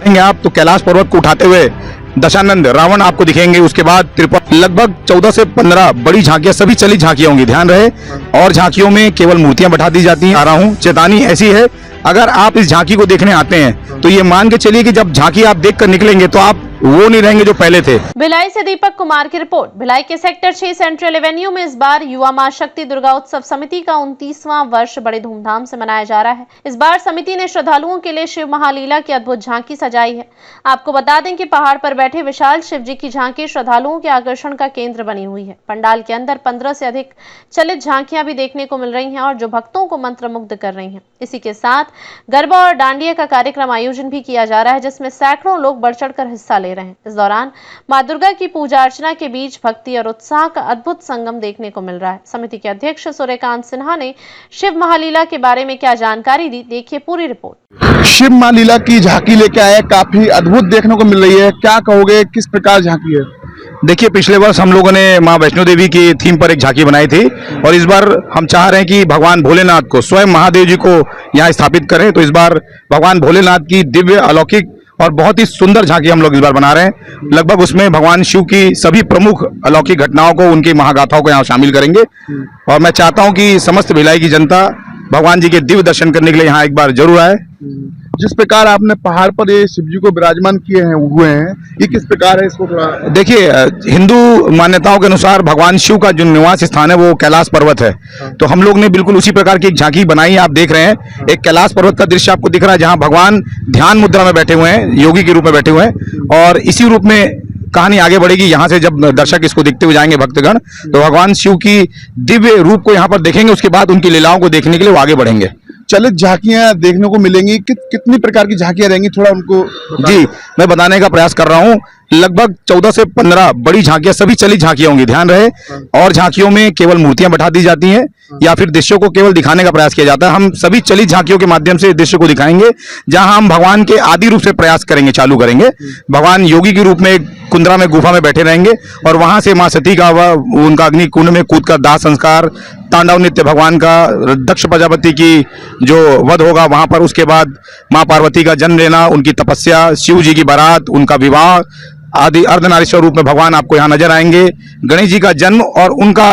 आप तो कैलाश पर्वत को उठाते हुए दशानंद रावण आपको दिखेंगे। उसके बाद त्रिपुरा लगभग 14 से 15 बड़ी झांकियां, सभी चलित झांकियां होंगी, ध्यान रहे। और झांकियों में केवल मूर्तियां बैठा दी जाती हैं। आ रहा हूं, चेतावनी ऐसी है, अगर आप इस झांकी को देखने आते हैं तो ये मान के चलिए कि जब झांकी आप देख कर निकलेंगे तो आप वो नहीं रहेंगे जो पहले थे। भिलाई से दीपक कुमार की रिपोर्ट। भिलाई के सेक्टर 6 सेंट्रल एवेन्यू में इस बार युवा मां शक्ति दुर्गा उत्सव समिति का 29वां वर्ष बड़े धूमधाम से मनाया जा रहा है। इस बार समिति ने श्रद्धालुओं के लिए शिव महालीला की अद्भुत झांकी सजाई है। आपको बता दें कि पहाड़ पर बैठे विशाल शिव जी की झांकी श्रद्धालुओं के आकर्षण का केंद्र बनी हुई है। पंडाल के अंदर 15 से अधिक चलित झांकियां भी देखने को मिल रही हैं और जो भक्तों को मंत्रमुग्ध कर रही हैं। इसी के साथ गरबा और डांडिया का कार्यक्रम आयोजन भी किया जा रहा है, जिसमें सैकड़ों लोग बढ़ चढ़कर हिस्सा ले रहे हैं। इस दौरान मां दुर्गा की पूजा अर्चना के बीच भक्ति और उत्साह का अद्भुत संगम देखने को मिल रहा है। समिति के अध्यक्ष सूर्यकांत सिन्हा ने शिव महालीला के बारे में क्या जानकारी दी, देखिए पूरी रिपोर्ट। शिव महालीला की झांकी लेके आए, काफी अद्भुत देखने को मिल रही है, क्या कहोगे, किस प्रकार झांकी है? देखिए, पिछले वर्ष हम लोगों ने मां वैष्णो देवी की थीम पर एक झांकी बनाई थी और इस बार हम चाह रहे हैं कि भगवान भोलेनाथ को, स्वयं महादेव जी को यहाँ स्थापित करें। तो इस बार भगवान भोलेनाथ की दिव्य अलौकिक और बहुत ही सुंदर झांकी हम लोग इस बार बना रहे हैं। लगभग उसमें भगवान शिव की सभी प्रमुख अलौकिक घटनाओं को, उनकी महागाथाओं को यहाँ शामिल करेंगे। और मैं चाहता हूँ कि समस्त भिलाई की जनता भगवान जी के दिव्य दर्शन करने के लिए यहाँ एक बार जरूर आए। जिस प्रकार आपने पहाड़ पर ये शिव जी को विराजमान किए हैं, हुए हैं, ये किस प्रकार है, इसको थोड़ा देखिए। हिंदू मान्यताओं के अनुसार भगवान शिव का जो निवास स्थान है वो कैलाश पर्वत है। तो हम लोग ने बिल्कुल उसी प्रकार की एक झांकी बनाई है। आप देख रहे हैं एक कैलाश पर्वत का दृश्य आपको दिख रहा है, जहां भगवान ध्यान मुद्रा में बैठे हुए हैं, योगी के रूप में बैठे हुए हैं। और इसी रूप में कहानी आगे बढ़ेगी। यहाँ से जब दर्शक इसको देखते हुए जाएंगे भक्तगण, तो भगवान शिव की दिव्य रूप को यहाँ पर देखेंगे। उसके बाद उनकी लीलाओं को देखने के लिए वो आगे बढ़ेंगे। चलित झांकियां देखने को मिलेंगी, कितनी प्रकार की झांकियां रहेंगी, थोड़ा उनको जी मैं बताने का प्रयास कर रहा हूँ। लगभग 14 से 15 बड़ी झांकियां, सभी चलित झांकियां होंगी, ध्यान रहे। और झांकियों में केवल मूर्तियां बैठा दी जाती हैं या फिर दृश्यों को केवल दिखाने का प्रयास किया जाता है। हम सभी चलित झांकियों के माध्यम से दृश्य को दिखाएंगे, जहां हम भगवान के आदि रूप से प्रयास करेंगे, चालू करेंगे। भगवान योगी के रूप में एक कुंद्रा में गुफा में बैठे रहेंगे और वहां से मां सती का उनका अग्नि कुंड में कूदकर दाह संस्कार, तांडव नृत्य भगवान का, दक्ष प्रजापति की जो वध होगा वहां पर, उसके बाद मां पार्वती का जन्म लेना, उनकी तपस्या, शिव जी की बारात, उनका विवाह आदि अर्धनारीश्वर रूप में भगवान आपको यहाँ नजर आएंगे। गणेश जी का जन्म और उनका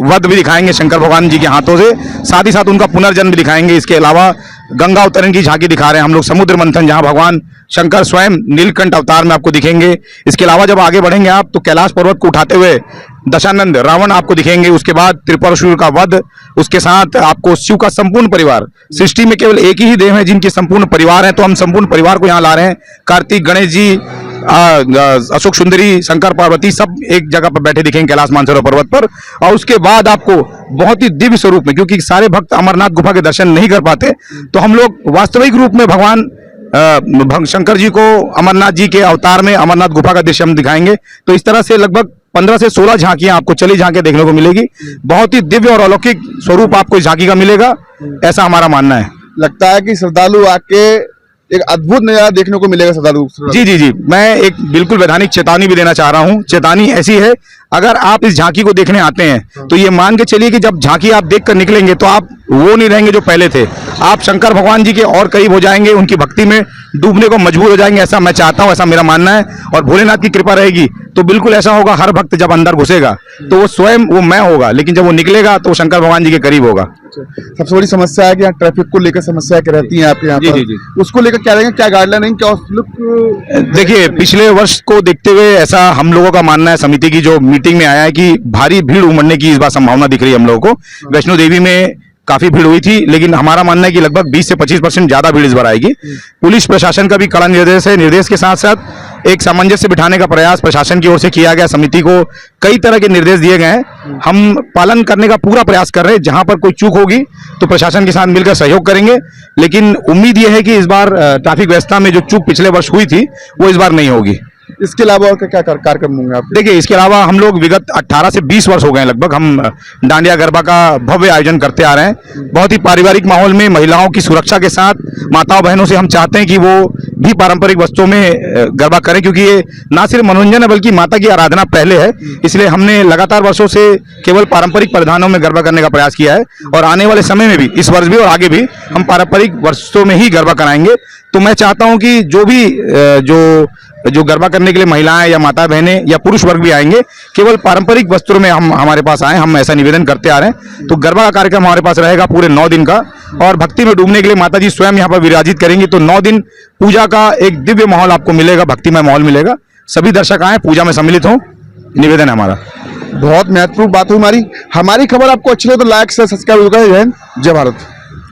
वध भी दिखाएंगे शंकर भगवान जी के हाथों से, साथ ही साथ उनका पुनर्जन्म भी दिखाएंगे। इसके अलावा गंगा अवतरण की झांकी दिखा रहे हैं हम लोग, समुद्र मंथन, जहां भगवान शंकर स्वयं नीलकंठ अवतार में आपको दिखेंगे। इसके अलावा जब आगे बढ़ेंगे आप तो कैलाश पर्वत को उठाते हुए दशानंद रावण आपको दिखेंगे। उसके बाद त्रिपुरासुर का वध, उसके साथ आपको शिव का संपूर्ण परिवार। सृष्टि में केवल एक ही देव है जिनके संपूर्ण परिवार है, तो हम संपूर्ण परिवार को यहाँ ला रहे हैं। कार्तिक, गणेश जी, अशोक सुंदरी, शंकर पार्वती सब एक जगह पर बैठे दिखेंगे कैलाश मानसरोवर पर्वत पर। और उसके बाद आपको बहुत ही दिव्य स्वरूप में, क्योंकि सारे भक्त अमरनाथ गुफा के दर्शन नहीं कर पाते, तो हम लोग वास्तविक रूप में भगवान शंकर जी को अमरनाथ जी के अवतार में अमरनाथ गुफा का दृश्य हम दिखाएंगे। तो इस तरह से लगभग 15 से 16 झांकियां आपको चली झांकियां देखने को मिलेगी। बहुत ही दिव्य और अलौकिक स्वरूप आपको इस झांकी का मिलेगा, ऐसा हमारा मानना है। लगता है कि श्रद्धालु आके एक अद्भुत नजारा देखने को मिलेगा श्रद्धालु। जी, मैं एक बिल्कुल वैधानिक चेतावनी भी देना चाह रहा हूँ। चेतावनी ऐसी है, अगर आप इस झांकी को देखने आते हैं तो ये मान के चलिए कि जब झांकी आप देख कर निकलेंगे तो आप वो नहीं रहेंगे जो पहले थे। आप शंकर भगवान जी के और करीब हो जाएंगे, उनकी भक्ति में डूबने को मजबूर हो जाएंगे, ऐसा मैं चाहता हूं, ऐसा मेरा मानना है। और भोलेनाथ की कृपा रहेगी तो बिल्कुल ऐसा होगा, हर भक्त जब अंदर घुसेगा तो वो स्वयं वो मैं होगा, लेकिन जब वो निकलेगा तो वो शंकर भगवान जी के करीब होगा। सबसे बड़ी समस्या है कि यहाँ ट्रैफिक को लेकर समस्या क्या रहती है आपके यहाँ पर? जी। उसको लेकर क्या रहेंगे, क्या गाइडलाइन है, क्या? देखिए, पिछले वर्ष को देखते हुए ऐसा हम लोगों का मानना है, समिति की जो मीटिंग में आया है, कि भारी भीड़ उमड़ने की इस बार संभावना दिख रही है हम लोगों को। वैष्णो देवी में काफी भीड़ हुई थी, लेकिन हमारा मानना है कि लगभग 20 से 25% ज्यादा भीड़ इस बार आएगी। पुलिस प्रशासन का भी कड़ा निर्देश है। निर्देश के साथ साथ एक सामंजस्य बिठाने का प्रयास प्रशासन की ओर से किया गया। समिति को कई तरह के निर्देश दिए गए हैं, हम पालन करने का पूरा प्रयास कर रहे हैं। जहां पर कोई चूक होगी तो प्रशासन के साथ मिलकर सहयोग करेंगे, लेकिन उम्मीद यह है कि इस बार ट्रैफिक व्यवस्था में जो चूक पिछले वर्ष हुई थी वो इस बार नहीं होगी। इसके अलावा और क्या कार्यक्रम होंगे आप? देखिए, इसके अलावा हम लोग विगत 18 से 20 वर्ष हो गए लगभग, हम डांडिया गरबा का भव्य आयोजन करते आ रहे हैं। बहुत ही पारिवारिक माहौल में महिलाओं की सुरक्षा के साथ माताओं बहनों से हम चाहते हैं कि वो भी पारंपरिक वस्त्रों में गरबा करें, क्योंकि ये ना सिर्फ मनोरंजन है बल्कि माता की आराधना पहले है। इसलिए हमने लगातार वर्षों से केवल पारंपरिक परिधानों में गरबा करने का प्रयास किया है और आने वाले समय में भी, इस वर्ष भी और आगे भी हम पारंपरिक वस्त्रों में ही गरबा कराएंगे। तो तो मैं चाहता हूं कि जो भी जो गरबा करने के लिए महिलाएं या माता बहनें या पुरुष वर्ग भी आएंगे, केवल पारंपरिक वस्त्रों में हम हमारे पास आए, हम ऐसा निवेदन करते आ रहे हैं। तो गरबा का कार्यक्रम हमारे पास रहेगा पूरे 9 दिन का, और भक्ति में डूबने के लिए माता जी स्वयं यहाँ पर विराजित करेंगी। तो 9 दिन पूजा का एक दिव्य माहौल आपको मिलेगा, भक्तिमय माहौल मिलेगा। सभी दर्शक आए, पूजा में सम्मिलित हों, निवेदन है हमारा। बहुत महत्वपूर्ण बात हुई हमारी खबर आपको अच्छी लगे तो लाइक से सब्सक्राइब करें। जय हिंद, जय भारत।